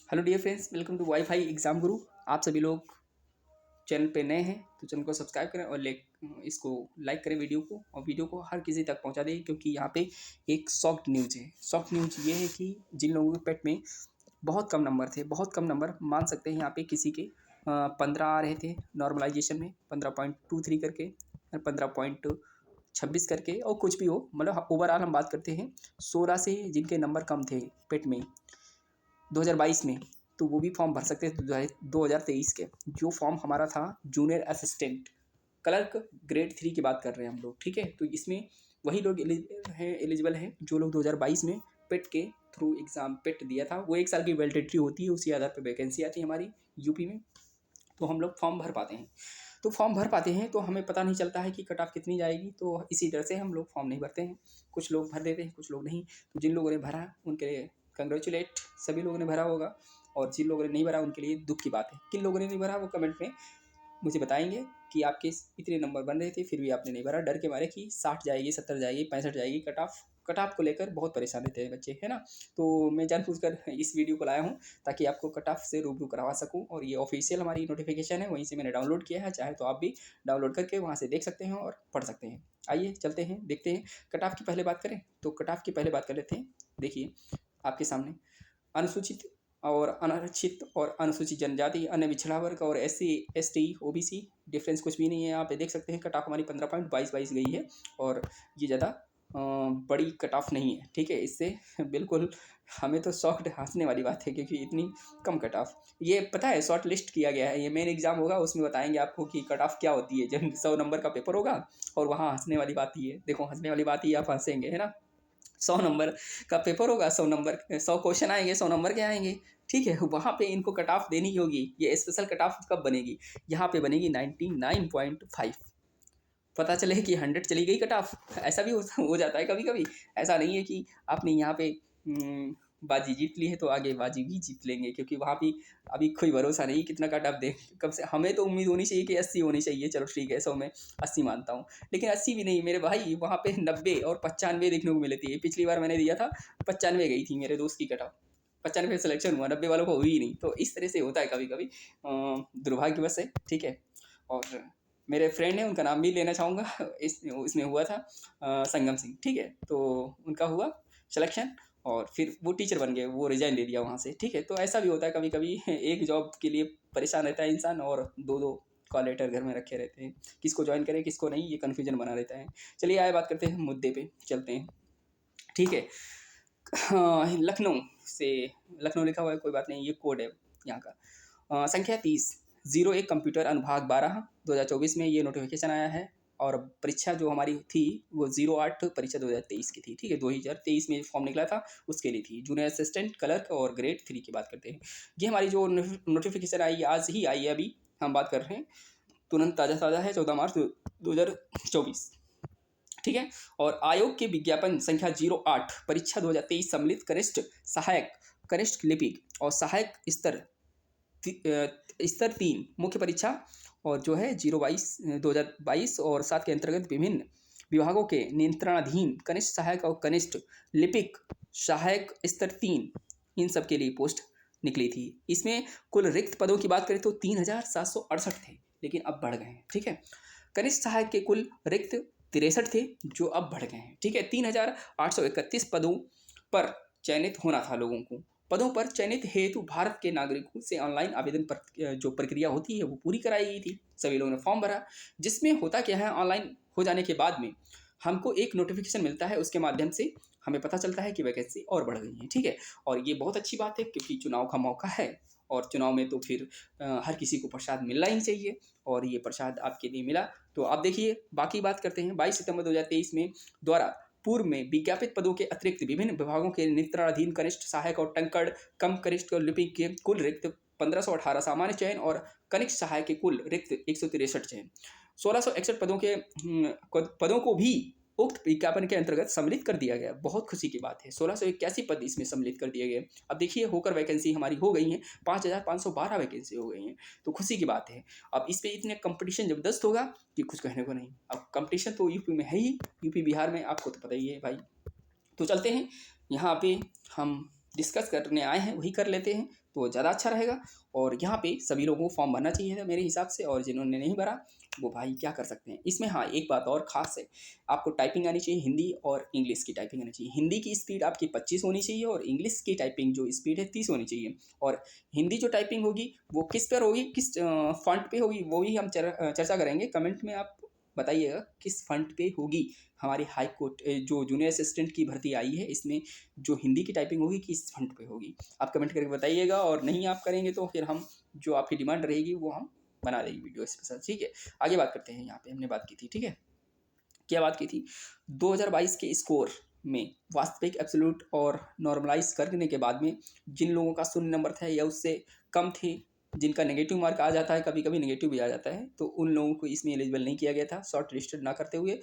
Hello dear friends, welcome to WiFi exam guru. आप सभी लोग चैनल पे नए हैं तो चैनल को सब्सक्राइब करें और इसको लाइक करें वीडियो को, और वीडियो को हर किसी तक पहुंचा दें, क्योंकि यहाँ पे एक सॉफ्ट न्यूज़ है। सॉफ्ट न्यूज़ ये है कि जिन लोगों के पेट में बहुत कम नंबर थे, बहुत कम नंबर मान सकते हैं, यहाँ पे किसी के 15 आ रहे थे नॉर्मलाइजेशन में, 15.23 करके, 15.26 करके, और कुछ भी हो, मतलब ओवरऑल हम बात करते हैं 16 से जिनके नंबर कम थे पेट में 2022 में, तो वो भी फॉर्म भर सकते थे 2023 के। जो फॉर्म हमारा था जूनियर असिस्टेंट क्लर्क ग्रेड 3 की बात कर रहे हैं हम लोग, ठीक है। तो इसमें वही लोग एलिजिबल हैं जो लोग 2022 में पेट के थ्रू एग्ज़ाम पेट दिया था। वो 1 साल की वैलिडिटी होती है, उसी आधार पर वैकेंसी आती है हमारी यूपी में, तो हम लोग फॉर्म भर पाते हैं। तो फॉर्म भर पाते हैं तो हमें पता नहीं चलता है कि कट ऑफ कितनी जाएगी, तो इसी तरह से हम लोग फॉर्म नहीं भरते हैं। कुछ लोग भर देते हैं, कुछ लोग नहीं। तो जिन लोगों ने भरा उनके लिए कंग्रेचुलेट, सभी लोगों ने भरा होगा, और जिन लोगों ने नहीं भरा उनके लिए दुख की बात है। किन लोगों ने नहीं भरा वो कमेंट में मुझे बताएंगे कि आपके इतने नंबर बन रहे थे फिर भी आपने नहीं भरा, डर के मारे कि 60 जाएगी, 70 जाएगी, 65 जाएगी कट ऑफ को लेकर बहुत परेशान रहते हैं बच्चे, है ना। तो मैं जानबूझकर इस वीडियो को लाया हूँ ताकि आपको कट ऑफ से रूबरू करवा सकूँ, और ये ऑफिशियल हमारी नोटिफिकेशन है, वहीं से मैंने डाउनलोड किया है। चाहे तो आप भी डाउनलोड करके वहाँ से देख सकते हैं और पढ़ सकते हैं। आइए चलते हैं, देखते हैं। कट ऑफ की पहले बात करें तो कट ऑफ की पहले बात कर लेते हैं। देखिए आपके सामने अनुसूचित और अनारक्षित और अनुसूचित जनजाति, अन्य पिछड़ा वर्ग और SC ST OBC डिफरेंस कुछ भी नहीं है। यहाँ पे देख सकते हैं कट ऑफ हमारी 15.22 गई है, और ये ज़्यादा बड़ी कट ऑफ नहीं है, ठीक है। इससे बिल्कुल हमें तो शॉक्ड, हंसने वाली बात है, क्योंकि इतनी कम कट ऑफ। ये पता है शॉर्ट लिस्ट किया गया है, ये मेन एग्जाम होगा उसमें बताएंगे आपको कि कट ऑफ क्या होती है। जब 100 नंबर का पेपर होगा और वहाँ हंसने वाली बात ही है, देखो हंसने वाली बात ही, आप हंसेंगे, है ना। 100 नंबर का पेपर होगा, 100 क्वेश्चन आएंगे, 100 नंबर के आएंगे, ठीक है। वहाँ पे इनको कट ऑफ देनी होगी। ये स्पेशल कट ऑफ कब बनेगी? यहाँ पे बनेगी 99.5। पता चले कि 100 चली गई कट ऑफ, ऐसा भी हो जाता है कभी कभी। ऐसा नहीं है कि आपने यहाँ पे बाजी जीत ली है तो आगे बाजी भी जीत लेंगे, क्योंकि वहाँ भी अभी कोई भरोसा नहीं कितना कट ऑफ दे। कब से हमें तो उम्मीद होनी चाहिए कि 80 होनी चाहिए, चलो ठीक है, 100 में 80 मानता हूँ, लेकिन 80 भी नहीं मेरे भाई, वहाँ पे 90 और 95 देखने को मिली थी। पिछली बार मैंने दिया था 95 गई थी मेरे दोस्त की कट ऑफ, 95 सिलेक्शन हुआ, 90 वालों को हुई ही नहीं। तो इस तरह से होता है कभी कभी, दुर्भाग्यवश है, ठीक है। और मेरे फ्रेंड है, उनका नाम भी लेना चाहूँगा, इसमें हुआ था संगम सिंह, ठीक है। तो उनका हुआ सिलेक्शन और फिर वो टीचर बन गए, वो रिजाइन दे दिया वहाँ से, ठीक है। तो ऐसा भी होता है कभी कभी, एक जॉब के लिए परेशान रहता है इंसान, और दो दो कॉल लेटर घर में रखे रहते हैं, किसको ज्वाइन करें किसको नहीं, ये कन्फ्यूजन बना रहता है। चलिए आए बात करते हैं, मुद्दे पे चलते हैं, ठीक है। हाँ, लखनऊ लिखा हुआ है, कोई बात नहीं, ये कोड है यहाँ का। संख्या 30-01 कंप्यूटर अनुभाग 12 2024 में ये नोटिफिकेशन आया है, और परीक्षा जो हमारी थी वो 08 परीक्षा 2023 की थी, ठीक है। 2023 में फॉर्म निकला था, उसके लिए थी जूनियर असिस्टेंट क्लर्क और ग्रेड 3 की बात करते हैं। ये हमारी जो नोटिफिकेशन आई आज ही आई है, अभी हम बात कर रहे हैं, तुरंत ताज़ा है, 14 मार्च 2024, ठीक है। और आयोग के विज्ञापन संख्या 08 परीक्षा 2023 सम्मिलित कनिष्ठ सहायक, कनिष्ठ लिपिक और सहायक स्तर 3 मुख्य परीक्षा, और जो है 2022 और 7 के अंतर्गत विभिन्न विभागों के नियंत्रणाधीन कनिष्ठ सहायक और कनिष्ठ लिपिक सहायक स्तर 3, इन सब के लिए पोस्ट निकली थी। इसमें कुल रिक्त पदों की बात करें तो 3768 थे, लेकिन अब बढ़ गए हैं, ठीक है। कनिष्ठ सहायक के कुल रिक्त 63 थे, जो अब बढ़ गए हैं, ठीक है। 3831 पदों पर चयनित होना था लोगों को। पदों पर चयनित हेतु भारत के नागरिकों से ऑनलाइन आवेदन पर जो प्रक्रिया होती है वो पूरी कराई गई थी। सभी लोगों ने फॉर्म भरा, जिसमें होता क्या है, ऑनलाइन हो जाने के बाद में हमको एक नोटिफिकेशन मिलता है, उसके माध्यम से हमें पता चलता है कि वैकेंसी और बढ़ गई है, ठीक है। और ये बहुत अच्छी बात है, क्योंकि चुनाव का मौका है, और चुनाव में तो फिर हर किसी को प्रसाद मिलना ही चाहिए, और ये प्रसाद आपके लिए मिला। तो आप देखिए, बाकी बात करते हैं। 22 सितंबर 2023 में द्वारा पूर्व में विज्ञापित पदों के अतिरिक्त विभिन्न विभागों के नियंत्रणाधीन कनिष्ठ सहायक और टंकड़ कम कनिष्ठ लिपिक के कुल रिक्त 1518 सामान्य चयन, और कनिष्ठ सहायक के कुल रिक्त 163 चयन, 1661 पदों को भी उक्त विज्ञापन के अंतर्गत सम्मिलित कर दिया गया। बहुत खुशी की बात है, 1681 पद इसमें सम्मिलित कर दिए गए। अब देखिए होकर वैकेंसी हमारी हो गई है, 5512 वैकेंसी हो गई हैं, तो खुशी की बात है। अब इस पर इतने कंपटीशन जबरदस्त होगा कि कुछ कहने को नहीं। अब कंपटीशन तो यूपी में है ही, यूपी बिहार में आपको तो पता ही है भाई। तो चलते हैं, यहाँ पे हम डिस्कस करने आए हैं वही कर लेते हैं तो ज़्यादा अच्छा रहेगा। और यहाँ पे सभी लोगों को फॉर्म भरना चाहिए था मेरे हिसाब से, और जिन्होंने नहीं भरा वो भाई क्या कर सकते हैं इसमें। हाँ, एक बात और ख़ास है, आपको टाइपिंग आनी चाहिए, हिंदी और इंग्लिश की टाइपिंग आनी चाहिए। हिंदी की स्पीड आपकी 25 होनी चाहिए और इंग्लिश की टाइपिंग जो स्पीड है 30 होनी चाहिए। और हिंदी जो टाइपिंग होगी वो किस पर होगी, किस फॉन्ट पे होगी, वो भी हम चर्चा करेंगे। कमेंट में आप बताइएगा किस फॉन्ट पे होगी हमारी हाई कोर्ट जो जूनियर असिस्टेंट की भर्ती आई है, इसमें जो हिंदी की टाइपिंग होगी किस फॉन्ट पे होगी, आप कमेंट करके बताइएगा। और नहीं आप करेंगे तो फिर हम जो आपकी डिमांड रहेगी वो हम बना देंगे वीडियो स्पेशल, ठीक है। आगे बात करते हैं, यहाँ पे हमने बात की थी, ठीक है, क्या बात की थी, 2022 के स्कोर में वास्तविक एब्सोल्यूट और नॉर्मलाइज करने के बाद में जिन लोगों का शून्य नंबर था या उससे कम थे, जिनका नेगेटिव मार्क आ जाता है, कभी कभी नेगेटिव भी आ जाता है, तो उन लोगों को इसमें एलिजिबल नहीं किया गया था शॉर्ट लिस्टेड ना करते हुए।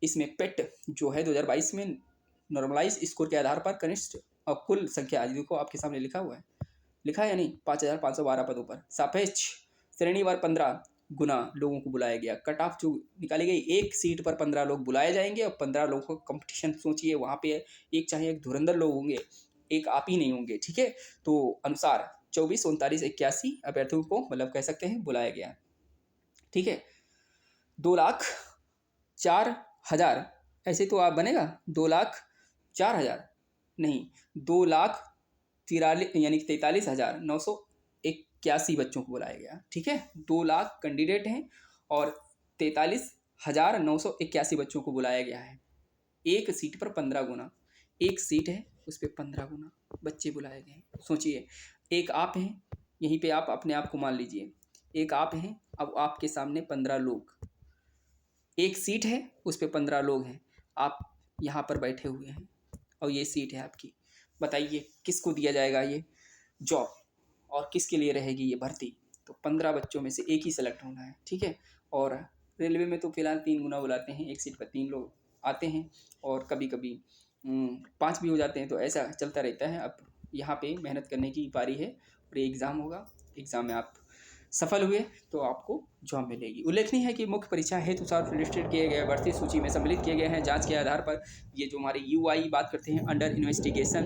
इसमें पेट जो है 2022 में नॉर्मलाइज स्कोर के आधार पर कनिष्ठ और कुल संख्या देखो आपके सामने लिखा हुआ है, लिखा है या नहीं, 5,512 पदों पर सापेक्ष श्रेणीवार 15 गुना लोगों को बुलाया गया। कट ऑफ जो निकाली गई, एक सीट पर 15 लोग बुलाए जाएंगे और 15 लोगों को कंपटीशन सोचिए वहाँ पे एक चाहे एक धुरंधर लोग होंगे, एक आप ही नहीं होंगे, ठीक है। तो अनुसार 24, 39, 81 अभ्यर्थियों को मतलब कह सकते हैं बुलाया गया, ठीक है। 2,04,000 ऐसे तो आप बनेगा 2,04,000 नहीं, 2,43 यानी 43,981 बच्चों को बुलाया गया, ठीक है। 2 लाख कैंडिडेट हैं और 43,981 बच्चों को बुलाया गया है। एक सीट पर 15 गुना, एक सीट है उस पर 15 गुना बच्चे बुलाए गए हैं। सोचिए, एक आप हैं, यहीं पे आप अपने आप को मान लीजिए, एक आप हैं, अब आपके सामने 15 लोग, एक सीट है उस पर 15 लोग हैं, आप यहाँ पर बैठे हुए हैं और ये सीट है आपकी। बताइए किसको दिया जाएगा ये जॉब और किसके लिए रहेगी ये भर्ती। तो 15 बच्चों में से एक ही सेलेक्ट होना है, ठीक है। और रेलवे में तो फिलहाल 3 गुना बुलाते हैं, एक सीट पर 3 लोग आते हैं और कभी कभी 5 भी हो जाते हैं, तो ऐसा चलता रहता है। अब यहाँ पे मेहनत करने की पारी है और ये एग्ज़ाम होगा, एग्ज़ाम में आप सफल हुए तो आपको जॉब मिलेगी। उल्लेखनीय है कि मुख्य परीक्षा हेतु शॉर्ट लिस्टेड किए गए भर्ती सूची में सम्मिलित किए गए हैं। जांच के आधार पर ये जो हमारे यूआई बात करते हैं, अंडर इन्वेस्टिगेशन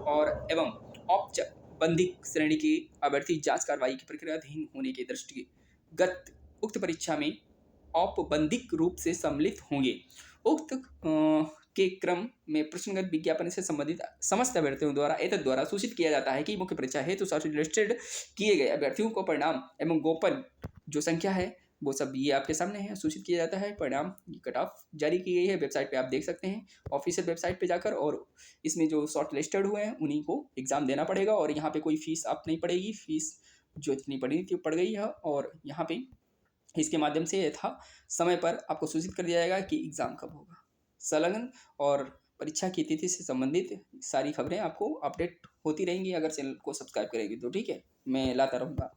और एवं औपबंधिक श्रेणी के अभ्यर्थी जांच कार्रवाई की प्रक्रियाधीन होने के दृष्टिगत उक्त परीक्षा में औपबंधिक रूप से सम्मिलित होंगे। उक्त के क्रम में प्रश्नगत विज्ञापन से संबंधित समस्त अभ्यर्थियों द्वारा एतद द्वारा सूचित किया जाता है कि मुख्य परीक्षा हेतु शॉर्टलिस्टेड किए गए अभ्यर्थियों को परिणाम एवं गोपन जो संख्या है वो सब ये आपके सामने है, सूचित किया जाता है। परिणाम की कट ऑफ जारी की गई है, वेबसाइट पे आप देख सकते हैं, ऑफिशियल वेबसाइट पे जाकर। और इसमें जो शॉर्ट लिस्टेड हुए हैं उन्हीं को एग्ज़ाम देना पड़ेगा और यहाँ पे कोई फीस आप नहीं पड़ेगी, फीस जो इतनी पड़ी थी पड़ गई है। और यहाँ पे इसके माध्यम से यथा समय पर आपको सूचित कर दिया जाएगा कि एग्ज़ाम कब होगा। संलग्न और परीक्षा की तिथि से संबंधित सारी खबरें आपको अपडेट होती रहेंगी अगर चैनल को सब्सक्राइब करेंगे तो, ठीक है, मैं लाता रहूँगा।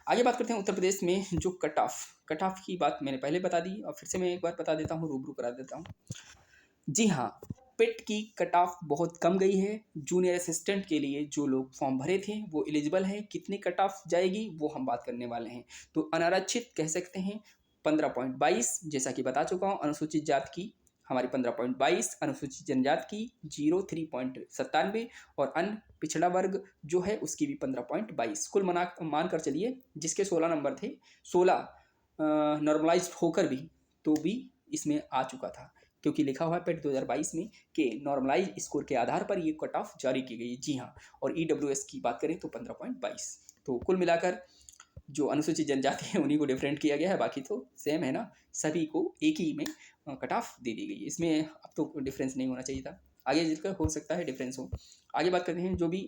आगे बात करते हैं उत्तर प्रदेश में जो कट ऑफ की बात मैंने पहले बता दी और फिर से मैं एक बार बता देता हूँ, रूबरू करा देता हूँ। जी हाँ, पेट की कट ऑफ बहुत कम गई है। जूनियर असिस्टेंट के लिए जो लोग फॉर्म भरे थे वो एलिजिबल हैं, कितनी कट ऑफ जाएगी वो हम बात करने वाले हैं। तो अनारक्षित कह सकते हैं 15.22, जैसा कि बता चुका हूँ। अनुसूचित जाति की हमारी 15.22, अनुसूचित जनजाति की 03.97 और अन्य पिछड़ा वर्ग जो है उसकी भी 15.22। कुल मान कर चलिए जिसके 16 नंबर थे, 16 नॉर्मलाइज होकर भी तो भी इसमें आ चुका था, क्योंकि लिखा हुआ है पेट 2022 में कि नॉर्मलाइज स्कोर के आधार पर ये कट ऑफ जारी की गई। जी हाँ, और ईडब्ल्यूएस की बात करें तो 15.22। तो कुल मिलाकर जो अनुसूचित जनजाति है उन्हीं को डिफरेंट किया गया है, बाकी तो सेम है ना, सभी को एक ही में कट ऑफ दे दी गई। इसमें अब तो डिफरेंस नहीं होना चाहिए था, आगे जिसका हो सकता है डिफरेंस हो। आगे बात करते हैं जो भी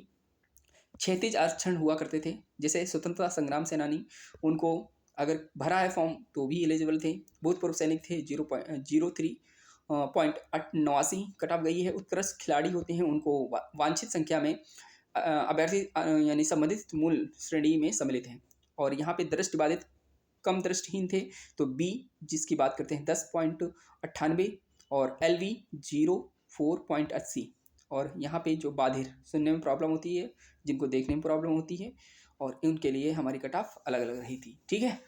क्षैतिज आरक्षण हुआ करते थे, जैसे स्वतंत्रता संग्राम सेनानी, उनको अगर भरा है फॉर्म तो भी एलिजिबल थे। भूतपूर्व सैनिक थे 0.89 कट ऑफ गई है। उत्कृष्ट खिलाड़ी होते हैं उनको वांछित संख्या में अभ्यर्थी यानी संबंधित मूल श्रेणी में सम्मिलित हैं। और यहाँ पे दृष्टिबाधित कम दृष्टिहीन थे तो बी जिसकी बात करते हैं 10.98 और LV 04.80। और यहाँ पे जो बाधिर सुनने में प्रॉब्लम होती है, जिनको देखने में प्रॉब्लम होती है, और उनके लिए हमारी कट ऑफ अलग अलग रही थी, ठीक है।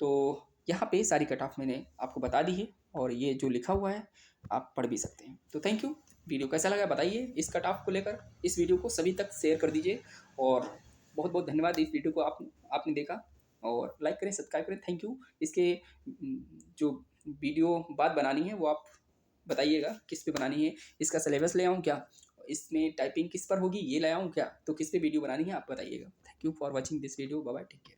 तो यहाँ पे सारी कट ऑफ मैंने आपको बता दी है और ये जो लिखा हुआ है आप पढ़ भी सकते हैं। तो थैंक यू। वीडियो कैसा लगा बताइए इस कट ऑफ को लेकर। इस वीडियो को सभी तक शेयर कर दीजिए और बहुत बहुत धन्यवाद इस वीडियो को आपने देखा और लाइक करें सब्सक्राइब करें। Thank you. इसके जो वीडियो बाद बनानी है वो आप बताइएगा किस पे बनानी है। इसका सिलेबस ले आऊँ क्या, इसमें टाइपिंग किस पर होगी ये ले आऊँ क्या, तो किस पे वीडियो बनानी है आप बताइएगा। Thank you for watching this video. Bye bye, take care.